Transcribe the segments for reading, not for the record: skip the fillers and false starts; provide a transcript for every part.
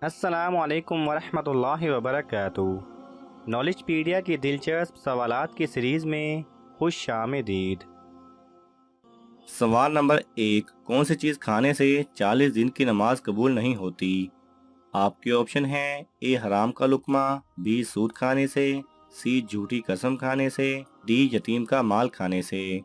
السلام علیکم ورحمۃ اللہ وبرکاتہ۔ نالج پیڈیا کی دلچسپ سوالات کی سیریز میں خوش آمدید۔ سوال نمبر 1، کون سی چیز کھانے سے 40 دن کی نماز قبول نہیں ہوتی؟ آپ کے آپشن ہیں: اے حرام کا لقمہ، بی سود کھانے سے، سی جھوٹی قسم کھانے سے، ڈی یتیم کا مال کھانے سے۔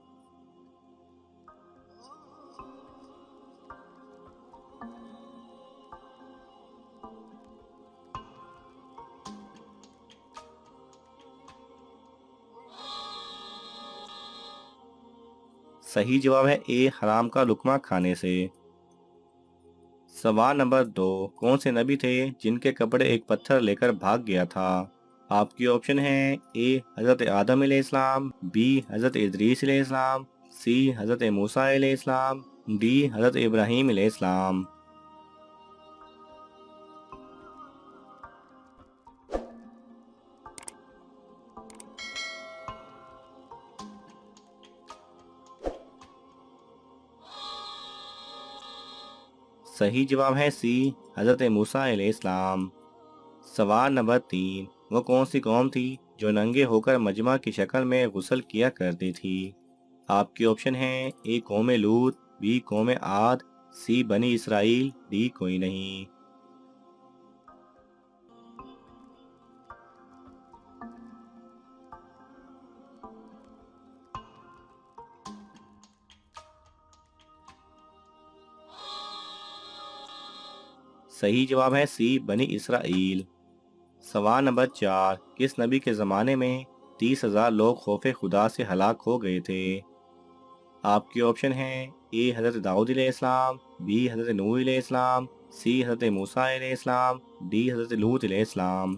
صحیح جواب ہے اے حرام کا لقمہ کھانے سے۔ سوال نمبر 2، کون سے نبی تھے جن کے کپڑے ایک پتھر لے کر بھاگ گیا تھا؟ آپ کی آپشن ہیں: اے حضرت آدم علیہ السلام، بی حضرت ادریس علیہ السلام، سی حضرت موسیٰ علیہ السلام، ڈی حضرت ابراہیم علیہ السلام۔ صحیح جواب ہے سی حضرت موسیٰ علیہ السلام۔ سوال نمبر 3، وہ کون سی قوم تھی جو ننگے ہو کر مجمع کی شکل میں غسل کیا کرتی تھی؟ آپ کی آپشن ہیں: اے قوم لوط، بی قوم عاد، سی بنی اسرائیل، ڈی کوئی نہیں۔ صحیح جواب ہے سی بنی اسرائیل۔ سوال نمبر 4، کس نبی کے زمانے میں 30,000 لوگ خوف خدا سے ہلاک ہو گئے تھے؟ آپ کی آپشن ہیں: اے حضرت داؤد علیہ السلام، بی حضرت نوح علیہ السلام، سی حضرت موسیٰ علیہ السلام، ڈی حضرت لوط علیہ السلام۔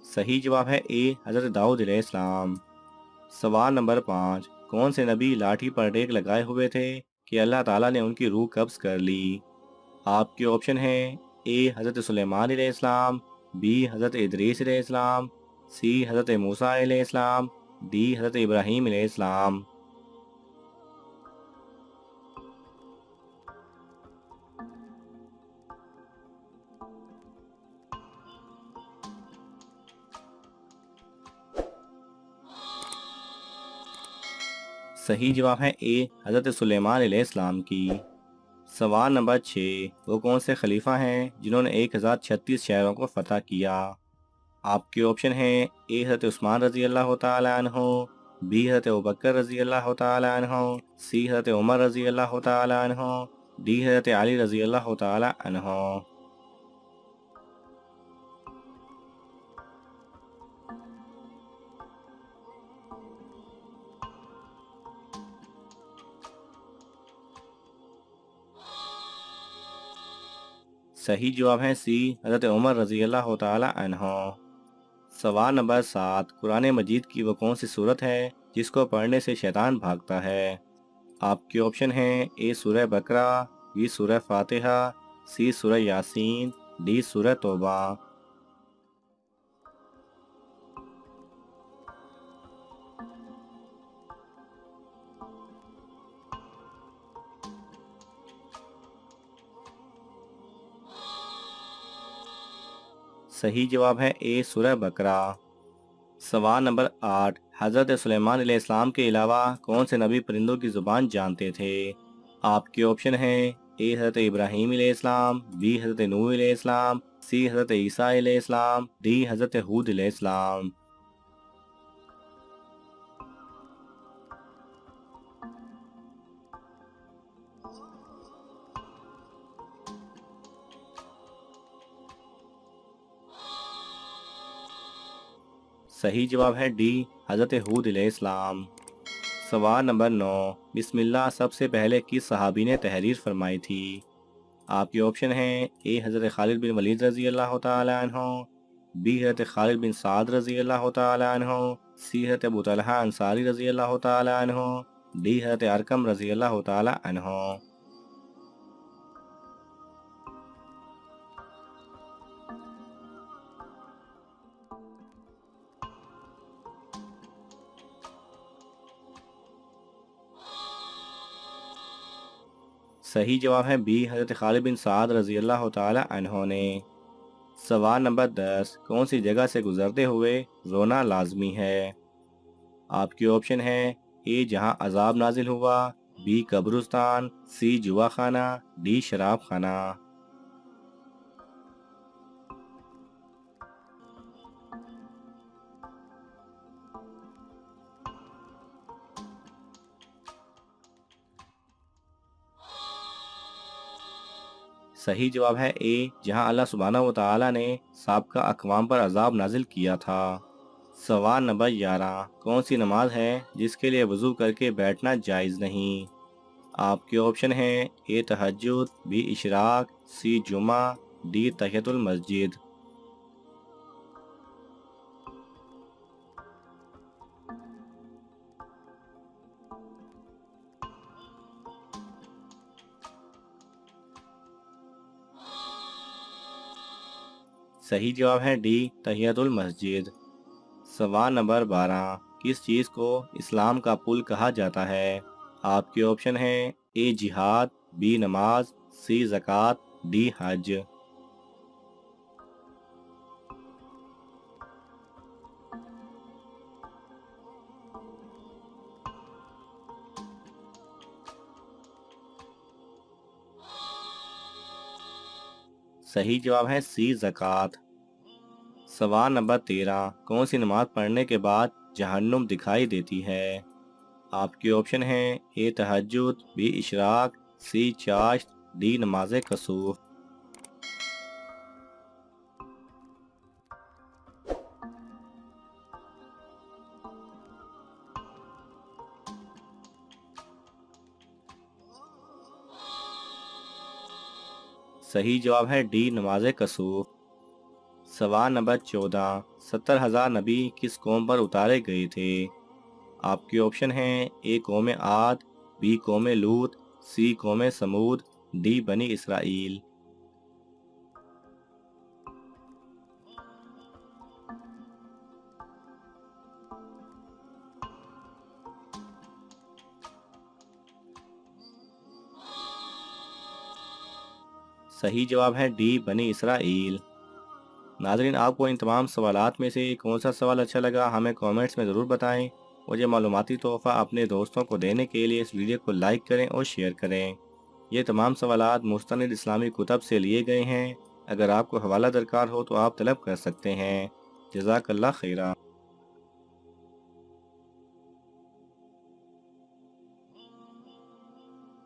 صحیح جواب ہے اے حضرت داؤد علیہ السلام۔ سوال نمبر 5، کون سے نبی لاٹھی پر ٹیک لگائے ہوئے تھے کہ اللہ تعالیٰ نے ان کی روح قبض کر لی؟ آپ کے آپشن ہیں: اے حضرت سلیمان علیہ السلام، بی حضرت ادریس علیہ السلام، سی حضرت موسیٰ علیہ السلام، ڈی حضرت ابراہیم علیہ السلام۔ صحیح جواب ہے اے حضرت سلیمان علیہ السلام کی۔ سوال نمبر 6، وہ کون سے خلیفہ ہیں جنہوں نے 1036 شہروں کو فتح کیا؟ آپ کے آپشن ہیں: اے حضرت عثمان رضی اللہ تعالیٰ عنہ، بی حضرت ابوبکر رضی اللہ تعالیٰ عنہ، سی حضرت عمر رضی اللہ تعالیٰ عنہ، ڈی حضرت علی رضی اللہ تعالیٰ عنہ۔ صحیح جواب ہے سی حضرت عمر رضی اللہ تعالیٰ عنہ۔ سوال نمبر 7، قرآن مجید کی وہ کون سی صورت ہے جس کو پڑھنے سے شیطان بھاگتا ہے؟ آپ کے آپشن ہیں: اے سورہ بقرہ، بی سورہ فاتحہ، سی سورہ یاسین، ڈی سورہ توبہ۔ صحیح جواب ہے اے سورہ بقرہ۔ سوال نمبر 8، حضرت سلیمان علیہ السلام کے علاوہ کون سے نبی پرندوں کی زبان جانتے تھے؟ آپ کے آپشن ہیں: اے حضرت ابراہیم علیہ السلام، بی حضرت نوح علیہ السلام، سی حضرت عیسیٰ علیہ السلام، ڈی حضرت ہود علیہ السلام۔ صحیح جواب ہے ڈی حضرت ہود علیہ السلام۔ سوال نمبر 9، بسم اللہ سب سے پہلے کس صحابی نے تحریر فرمائی تھی؟ آپ کے آپشن ہیں: اے حضرت خالد بن ولید رضی اللہ تعالیٰ عنہ، بی حضرت خالد بن سعد رضی اللہ تعالیٰ عنہ، سی حضرت ابو طلحہ انصاری رضی اللہ تعالیٰ عنہ، ڈی حضرت ارقم رضی اللہ تعالیٰ عنہ۔ صحیح جواب ہے بی، حضرت خالد بن سعد رضی اللہ تعالی عنہ نے۔ سوال نمبر 10، کون سی جگہ سے گزرتے ہوئے رونا لازمی ہے؟ آپ کی آپشن ہے اے جہاں عذاب نازل ہوا، بی قبرستان، سی جوا خانہ، ڈی شراب خانہ۔ صحیح جواب ہے اے، جہاں اللہ سبحانہ و تعالی نے سابقہ اقوام پر عذاب نازل کیا تھا۔ سوال نمبر 11، کون سی نماز ہے جس کے لیے وضو کر کے بیٹھنا جائز نہیں؟ آپ کے آپشن ہیں اے تہجد، بی اشراق، سی جمعہ، ڈی تحیۃ المسجد۔ صحیح جواب ہے ڈی تحیۃ المسجد۔ سوال نمبر 12، کس چیز کو اسلام کا پل کہا جاتا ہے؟ آپ کے آپشن ہیں اے جہاد، بی نماز، سی زکوٰۃ، ڈی حج۔ صحیح جواب ہے سی زکوٰۃ۔ سوال نمبر 13، کون سی نماز پڑھنے کے بعد جہنم دکھائی دیتی ہے؟ آپ کے آپشن ہیں اے تہجد، بی اشراق، سی چاشت، ڈی نماز کسوف۔ صحیح جواب ہے ڈی نماز کسوف۔ سوال نمبر 14، 70,000 نبی کس قوم پر اتارے گئے تھے؟ آپ کے آپشن ہیں اے قوم عاد، بی قوم لوط، سی قوم سمود، ڈی بنی اسرائیل۔ صحیح جواب ہے ڈی بنی اسرائیل۔ ناظرین، آپ کو ان تمام سوالات میں سے کون سا سوال اچھا لگا ہمیں کامنٹس میں ضرور بتائیں، اور یہ معلوماتی تحفہ اپنے دوستوں کو دینے کے لیے اس ویڈیو کو لائک کریں اور شیئر کریں۔ یہ تمام سوالات مستند اسلامی کتب سے لیے گئے ہیں۔ اگر آپ کو حوالہ درکار ہو تو آپ طلب کر سکتے ہیں۔ جزاک اللہ خیرہ۔